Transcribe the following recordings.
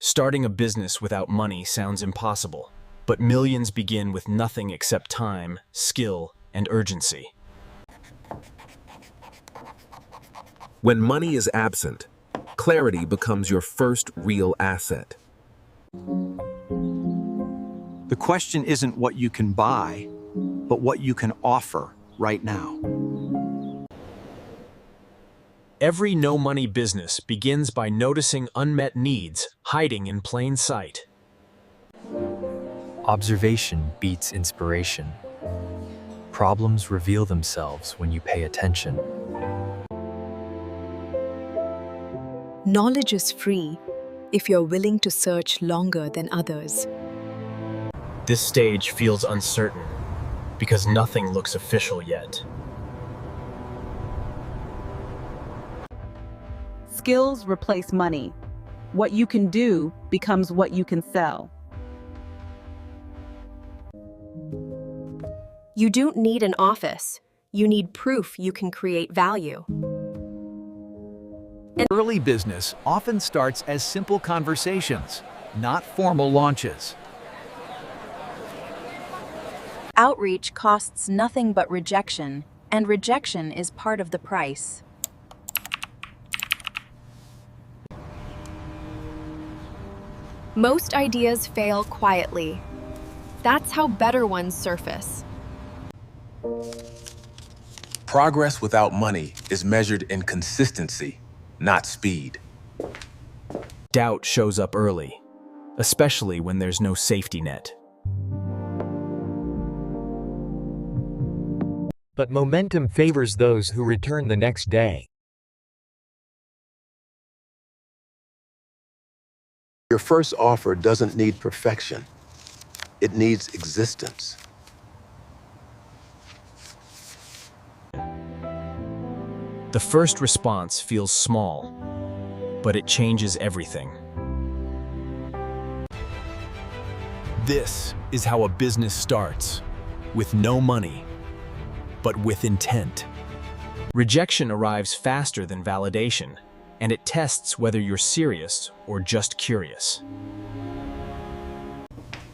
Starting a business without money sounds impossible, but millions begin with nothing except time, skill, and urgency. When money is absent, clarity becomes your first real asset. The question isn't what you can buy, but what you can offer right now. Every no-money business begins by noticing unmet needs hiding in plain sight. Observation beats inspiration. Problems reveal themselves when you pay attention. Knowledge is free if you're willing to search longer than others. This stage feels uncertain because nothing looks official yet. Skills replace money. What you can do becomes what you can sell. You don't need an office. You need proof you can create value. Early business often starts as simple conversations, not formal launches. Outreach costs nothing but rejection, and rejection is part of the price. Most ideas fail quietly. That's how better ones surface. Progress without money is measured in consistency, not speed. Doubt shows up early, especially when there's no safety net. But momentum favors those who return the next day. Your first offer doesn't need perfection. It needs existence. The first response feels small, but it changes everything. This is how a business starts, with no money, but with intent. Rejection arrives faster than validation, and it tests whether you're serious or just curious.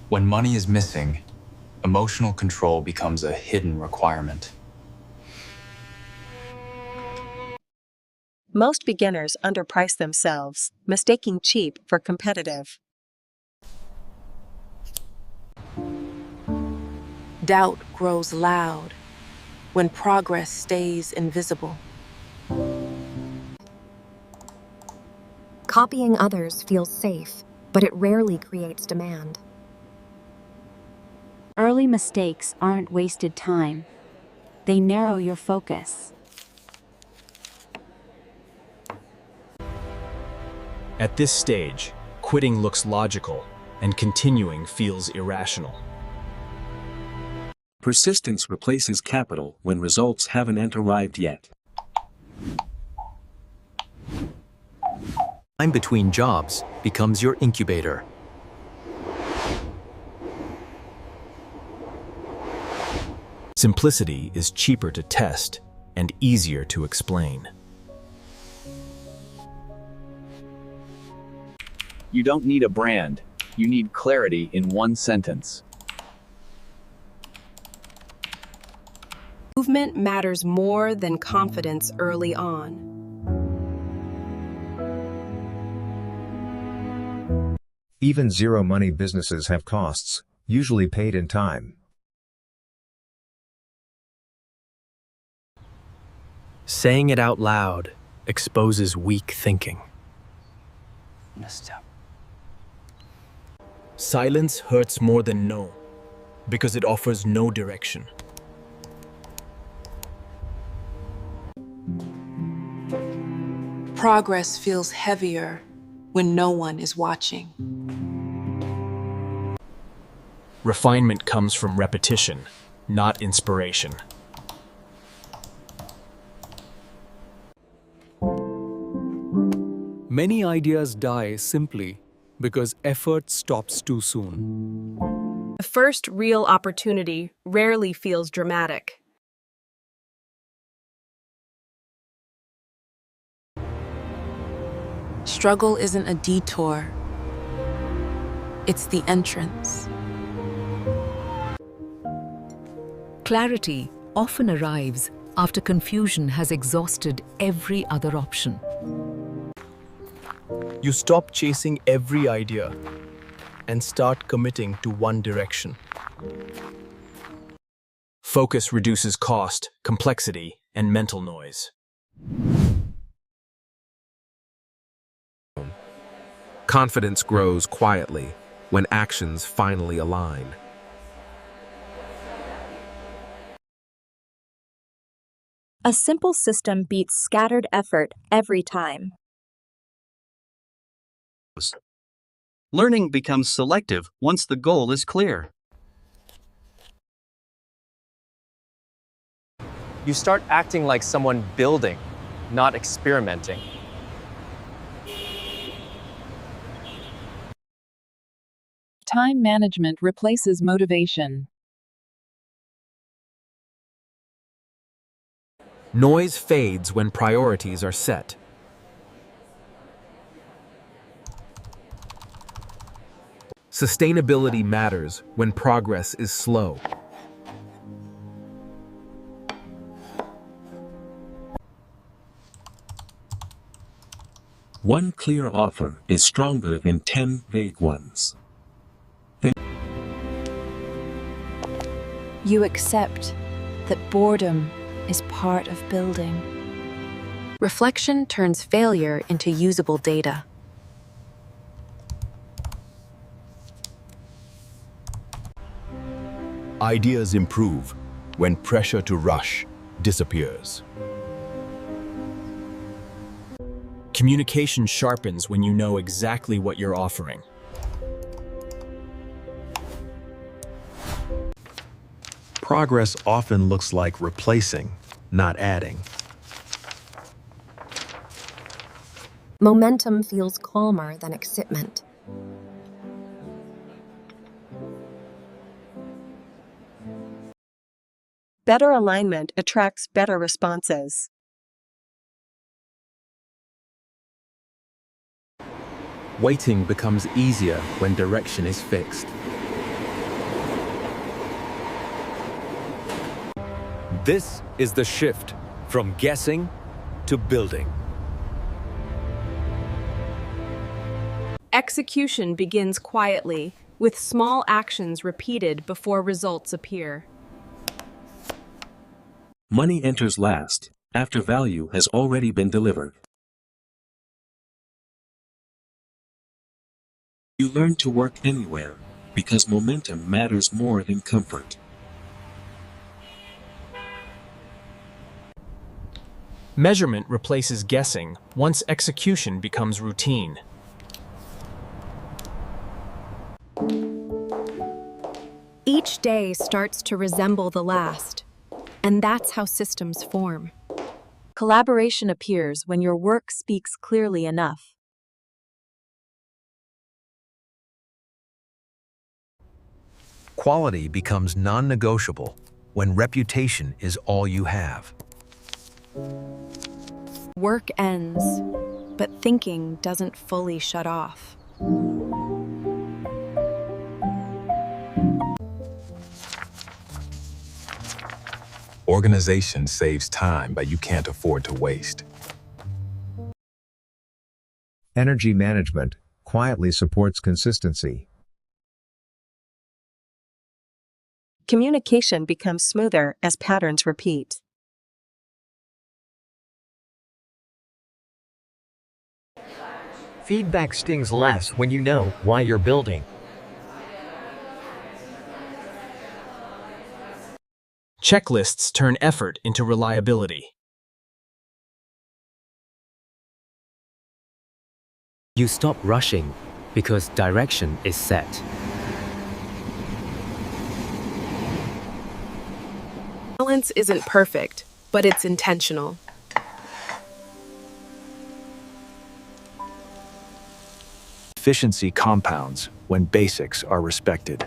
When money is missing, emotional control becomes a hidden requirement. Most beginners underprice themselves, mistaking cheap for competitive. Doubt grows loud when progress stays invisible. Copying others feels safe, but it rarely creates demand. Early mistakes aren't wasted time. They narrow your focus. At this stage, quitting looks logical, and continuing feels irrational. Persistence replaces capital when results haven't arrived yet. Time between jobs becomes your incubator. Simplicity is cheaper to test and easier to explain. You don't need a brand. You need clarity in one sentence. Movement matters more than confidence early on. Even zero-money businesses have costs, usually paid in time. Saying it out loud exposes weak thinking. Silence hurts more than no, because it offers no direction. Progress feels heavier when no one is watching. Refinement comes from repetition, not inspiration. Many ideas die simply because effort stops too soon. The first real opportunity rarely feels dramatic. Struggle isn't a detour. It's the entrance. Clarity often arrives after confusion has exhausted every other option. You stop chasing every idea and start committing to one direction. Focus reduces cost, complexity, and mental noise. Confidence grows quietly when actions finally align. A simple system beats scattered effort every time. Learning becomes selective once the goal is clear. You start acting like someone building, not experimenting. Time management replaces motivation. Noise fades when priorities are set. Sustainability matters when progress is slow. One clear offer is stronger than 10 vague ones. You accept that boredom is part of building. Reflection turns failure into usable data. Ideas improve when pressure to rush disappears. Communication sharpens when you know exactly what you're offering. Progress often looks like replacing, not adding. Momentum feels calmer than excitement. Better alignment attracts better responses. Waiting becomes easier when direction is fixed. This is the shift from guessing to building. Execution begins quietly, with small actions repeated before results appear. Money enters last, after value has already been delivered. You learn to work anywhere, because momentum matters more than comfort. Measurement replaces guessing once execution becomes routine. Each day starts to resemble the last, and that's how systems form. Collaboration appears when your work speaks clearly enough. Quality becomes non-negotiable when reputation is all you have. Work ends, but thinking doesn't fully shut off. Organization saves time, but you can't afford to waste. Energy management quietly supports consistency. Communication becomes smoother as patterns repeat. Feedback stings less when you know why you're building. Checklists turn effort into reliability. You stop rushing because direction is set. Balance isn't perfect, but it's intentional. Efficiency compounds when basics are respected.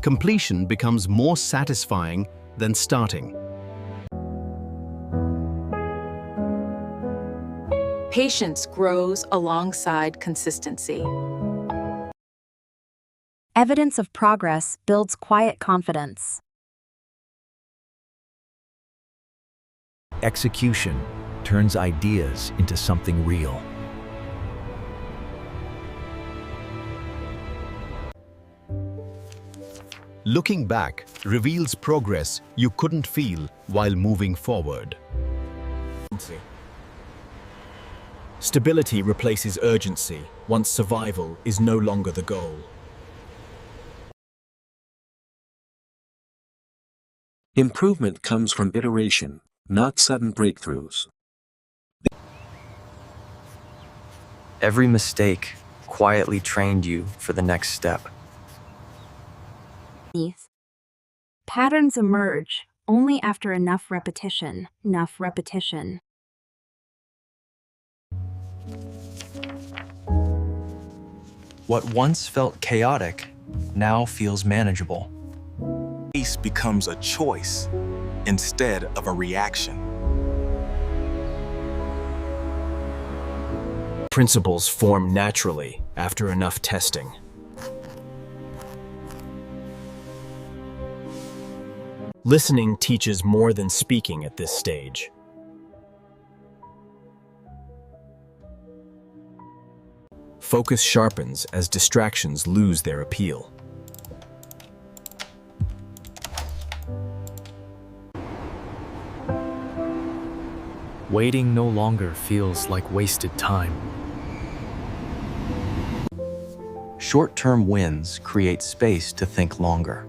Completion becomes more satisfying than starting. Patience grows alongside consistency. Evidence of progress builds quiet confidence. Execution turns ideas into something real. Looking back reveals progress you couldn't feel while moving forward. Stability replaces urgency once survival is no longer the goal. Improvement comes from iteration, not sudden breakthroughs. Every mistake quietly trained you for the next step. Patterns emerge only after enough repetition. What once felt chaotic now feels manageable. Peace becomes a choice instead of a reaction. Principles form naturally after enough testing. Listening teaches more than speaking at this stage. Focus sharpens as distractions lose their appeal. Waiting no longer feels like wasted time. Short-term wins create space to think longer.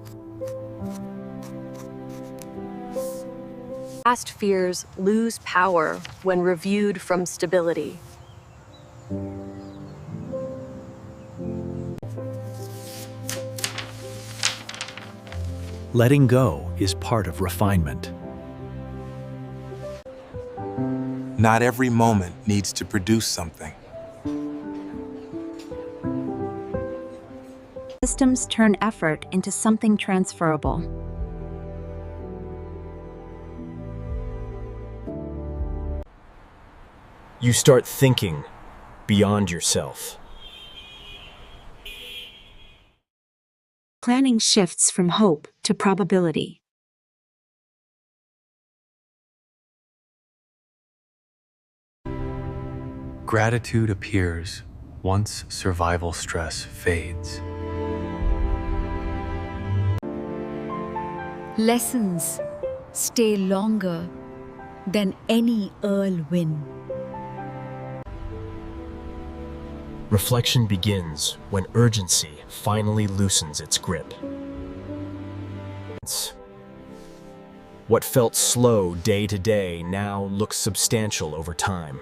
Past fears lose power when reviewed from stability. Letting go is part of refinement. Not every moment needs to produce something. Systems turn effort into something transferable. You start thinking beyond yourself. Planning shifts from hope to probability. Gratitude appears once survival stress fades. Lessons stay longer than any early win. Reflection begins when urgency finally loosens its grip. What felt slow day to day now looks substantial over time.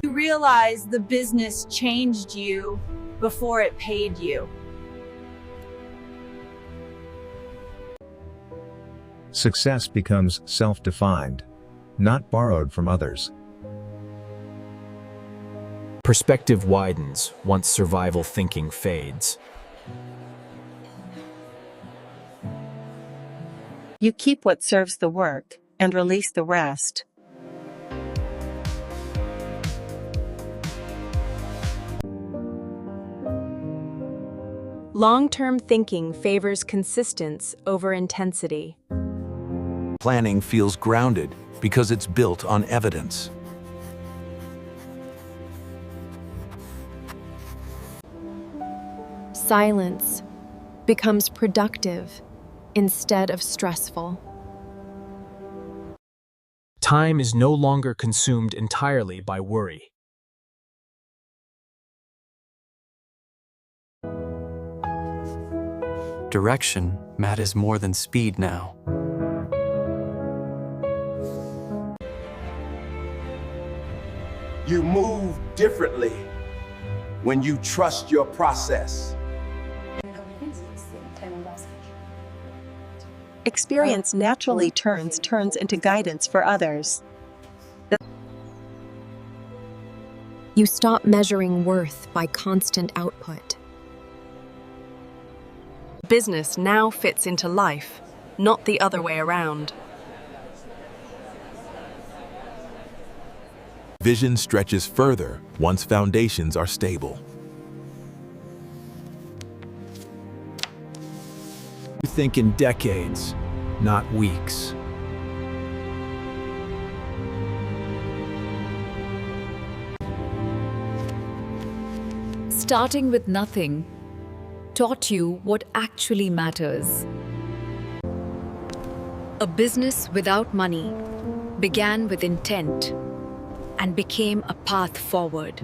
You realize the business changed you before it paid you. Success becomes self-defined, not borrowed from others. Perspective widens once survival thinking fades. You keep what serves the work and release the rest. Long-term thinking favors consistency over intensity. Planning feels grounded because it's built on evidence. Silence becomes productive instead of stressful. Time is no longer consumed entirely by worry. Direction matters more than speed now. You move differently when you trust your process. Experience naturally turns into guidance for others. You stop measuring worth by constant output. Business now fits into life, not the other way around. Vision stretches further once foundations are stable. You think in decades, not weeks. Starting with nothing taught you what actually matters. A business without money began with intent and became a path forward.